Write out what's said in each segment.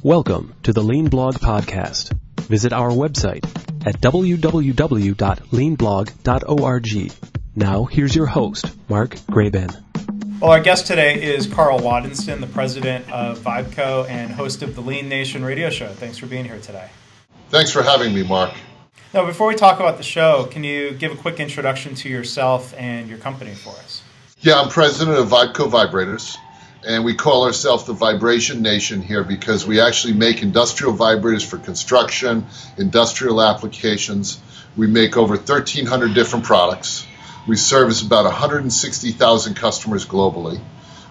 Welcome to the LeanBlog podcast. Visit our website at www.leanblog.org. Now, here's your host, Mark Graban. Well, our guest today is Karl Wadensten, the president of VIBCO and host of the Lean Nation radio show. Thanks for being here today. Thanks for having me, Mark. Now, before we talk about the show, can you give a quick introduction to yourself and your company for us? Yeah, I'm president of VIBCO Vibrators, and we call ourselves the Vibration Nation here because we actually make industrial vibrators for construction, industrial applications. We make over 1,300 different products. We service about 160,000 customers globally.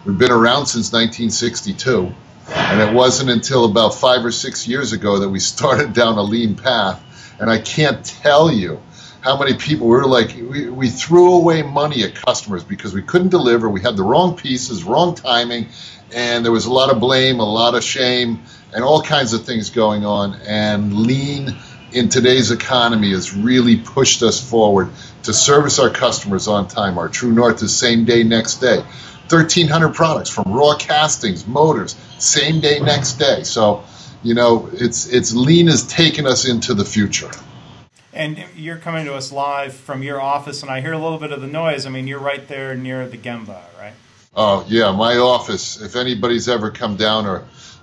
We've been around since 1962, and it wasn't until about 5 or 6 years ago that we started down a lean path. And I can't tell you how many people we threw away money at customers because we couldn't deliver. We had the wrong pieces, wrong timing, and there was a lot of blame, a lot of shame, and all kinds of things going on. And lean in today's economy has really pushed us forward to service our customers on time. Our true north is same day, next day. 1,300 products from raw castings, motors, same day, next day. So, you know, it's lean has taken us into the future. And you're coming to us live from your office, and I hear a little bit of the noise. I mean, you're right there near the Gemba, right? Oh, yeah, my office, if anybody's ever come down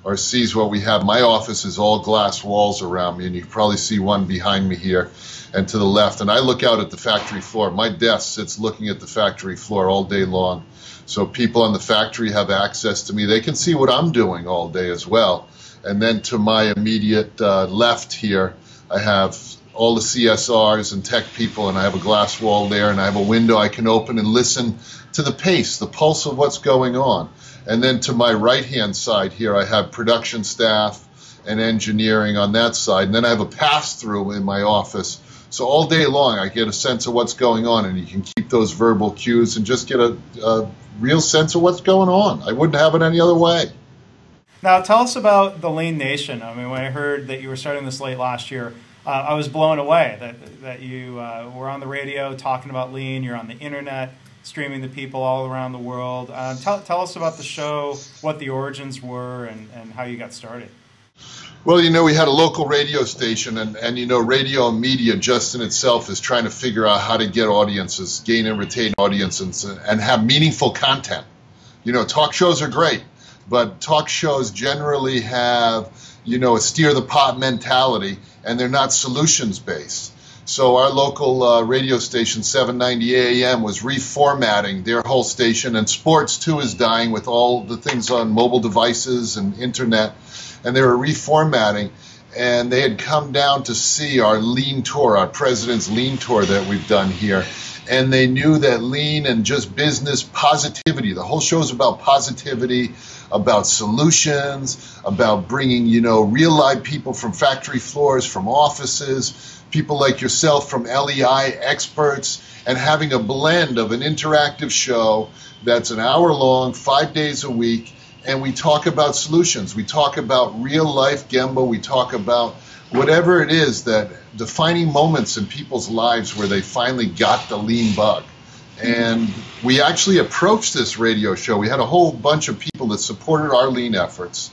or sees what we have, my office is all glass walls around me, and you can probably see one behind me here and to the left. And I look out at the factory floor. My desk sits looking at the factory floor all day long. So people in the factory have access to me. They can see what I'm doing all day as well. And then to my immediate left here, I have all the CSRs and tech people, and I have a glass wall there, and I have a window I can open and listen to the pace, the pulse of what's going on. And then to my right-hand side here, I have production staff and engineering on that side. And then I have a pass-through in my office. So all day long, I get a sense of what's going on, and you can keep those verbal cues and just get a real sense of what's going on. I wouldn't have it any other way. Now, tell us about the Lean Nation. I mean, when I heard that you were starting this late last year, I was blown away that you were on the radio talking about lean. You're on the internet streaming to people all around the world. Tell us about the show, what the origins were, and how you got started. Well, you know, we had a local radio station, and you know, radio and media just in itself is trying to figure out how to get audiences, gain and retain audiences, and have meaningful content. You know, talk shows are great, but talk shows generally have, you know, a steer the pot mentality, and they're not solutions based. So our local radio station, 790 AM, was reformatting their whole station, and sports too is dying with all the things on mobile devices and internet, and they were reformatting, and they had come down to see our lean tour, our president's lean tour that we've done here, and they knew that lean and just business positivity, the whole show is about positivity, about solutions, about bringing, you know, real live people from factory floors, from offices, people like yourself from LEI experts, and having a blend of an interactive show that's an hour long, 5 days a week, and we talk about solutions. We talk about real life Gemba. We talk about whatever it is that defining moments in people's lives where they finally got the lean bug. And we actually approached this radio show. We had a whole bunch of people that supported our lean efforts,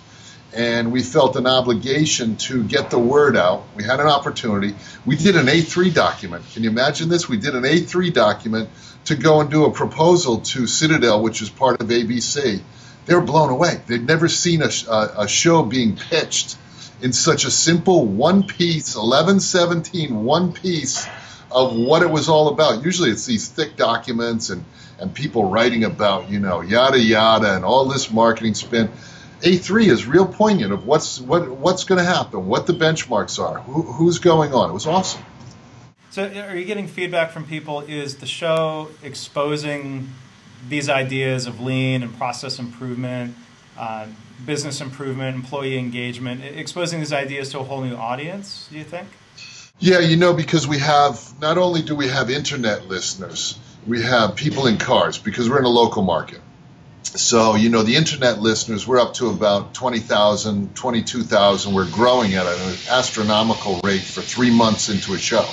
and we felt an obligation to get the word out. We had an opportunity. We did an A3 document. Can you imagine this? We did an A3 document to go and do a proposal to Citadel, which is part of ABC. They were blown away. They'd never seen a show being pitched in such a simple one-piece, 1117 one-piece of what it was all about. Usually it's these thick documents and people writing about, you know, yada yada and all this marketing spin. A3 is real poignant of what's going to happen, what the benchmarks are, who's going on. It was awesome. So are you getting feedback from people? Is the show exposing these ideas of lean and process improvement, business improvement, employee engagement, exposing these ideas to a whole new audience, do you think? Yeah, you know, because we have, not only do we have internet listeners, we have people in cars because we're in a local market. So, you know, the internet listeners, we're up to about 20,000, 22,000. We're growing at an astronomical rate for 3 months into a show.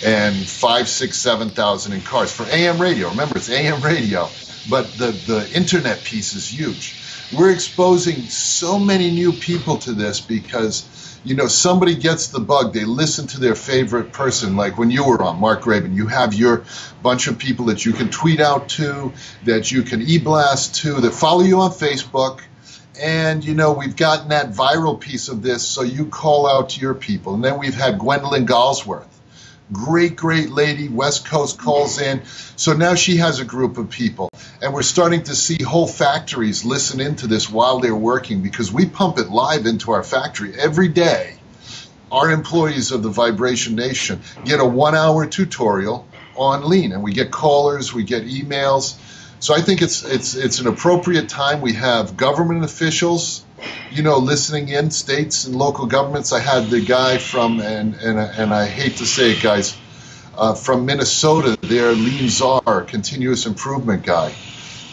And 5, 6, 7,000 in cars for AM radio. Remember, it's AM radio. But the internet piece is huge. we're exposing so many new people to this because, you know, somebody gets the bug, they listen to their favorite person, like when you were on, Mark Graban, you have your bunch of people that you can tweet out to, that you can e-blast to, that follow you on Facebook, and, you know, we've gotten that viral piece of this, so you call out to your people. And then we've had Gwendolyn Galsworth, great lady, West Coast, calls in, so now she has a group of people. And we're starting to see whole factories listen into this while they're working because we pump it live into our factory every day. Our employees of the Vibration Nation get a 1-hour tutorial on Lean, and we get callers, we get emails. So I think it's an appropriate time. We have government officials, you know, listening in, states and local governments. I had the guy from, and I hate to say it, guys, from Minnesota, their Lean Czar, continuous improvement guy.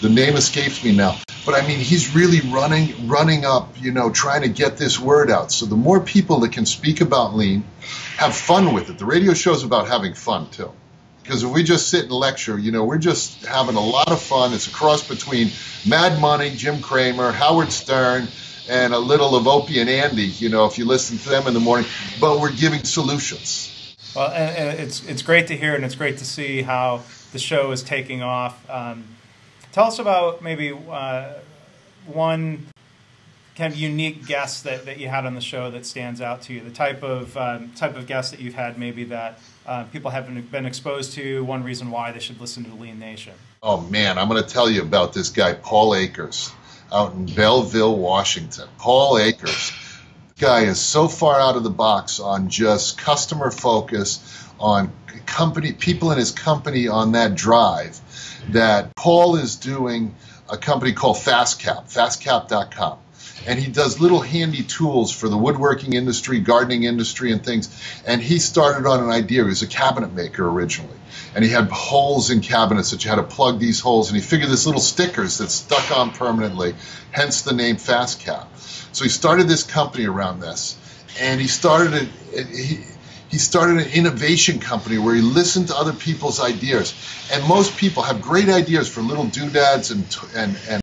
The name escapes me now. But I mean, he's really running up, you know, trying to get this word out. So the more people that can speak about Lean, have fun with it. The radio show's about having fun, too. Because if we just sit and lecture, you know, we're just having a lot of fun. It's a cross between Mad Money, Jim Cramer, Howard Stern, and a little of Opie and Andy, you know, if you listen to them in the morning. But we're giving solutions. Well, and it's great to hear, and it's great to see how the show is taking off. Tell us about maybe one kind of unique guest that you had on the show that stands out to you. The type of guest that you've had maybe that people haven't been exposed to. One reason why they should listen to Lean Nation. Oh man, I'm going to tell you about this guy Paul Akers out in Belleville, Washington. Paul Akers. Guy is so far out of the box on just customer focus, on company, people in his company on that drive, that Paul is doing a company called fastcap.com. And he does little handy tools for the woodworking industry, gardening industry, and things. And he started on an idea. He was a cabinet maker originally. And he had holes in cabinets that you had to plug these holes. And he figured this little stickers that stuck on permanently, hence the name FastCap. So he started this company around this. And he started an innovation company where he listened to other people's ideas. And most people have great ideas for little doodads and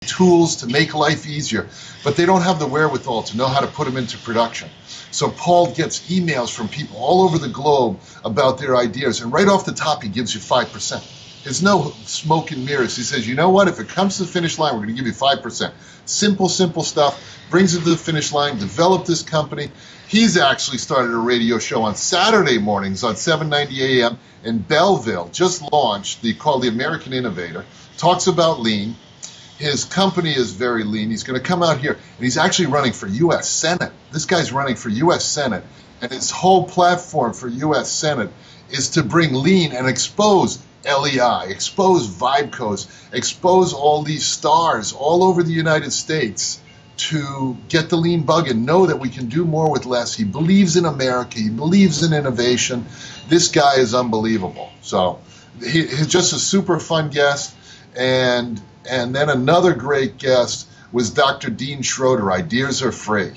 tools to make life easier, but they don't have the wherewithal to know how to put them into production. So Paul gets emails from people all over the globe about their ideas, and right off the top he gives you 5%. There's no smoke and mirrors. He says, you know what, if it comes to the finish line, we're going to give you 5%. Simple stuff, brings it to the finish line, develop this company. He's actually started a radio show on Saturday mornings on 790 AM in Belleville, just launched, called The American Innovator, talks about Lean. His company is very lean. He's going to come out here, and he's actually running for U.S. Senate. This guy's running for U.S. Senate, and his whole platform for U.S. Senate is to bring Lean and expose LEI, expose VIBCOs, expose all these stars all over the United States to get the lean bug and know that we can do more with less. He believes in America. He believes in innovation. This guy is unbelievable. So he's just a super fun guest. And then another great guest was Dr. Dean Schroeder. Ideas are free.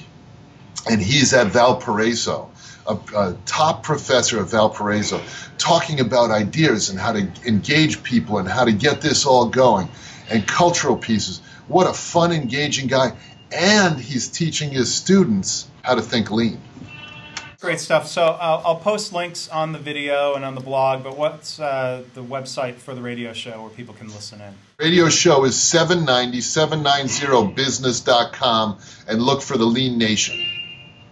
And he's at Valparaiso, a top professor at Valparaiso, talking about ideas and how to engage people and how to get this all going, and cultural pieces. What a fun, engaging guy. And he's teaching his students how to think lean. Great stuff. So I'll post links on the video and on the blog, but what's the website for the radio show where people can listen in? Radio show is 790business.com, and look for the Lean Nation.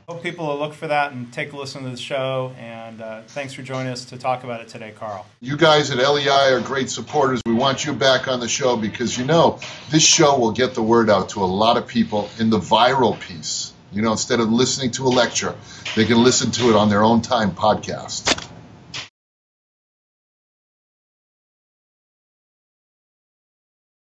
Hope people will look for that and take a listen to the show, and thanks for joining us to talk about it today, Karl. You guys at LEI are great supporters. We want you back on the show because, you know, this show will get the word out to a lot of people in the viral piece. You know, instead of listening to a lecture, they can listen to it on their own time podcast.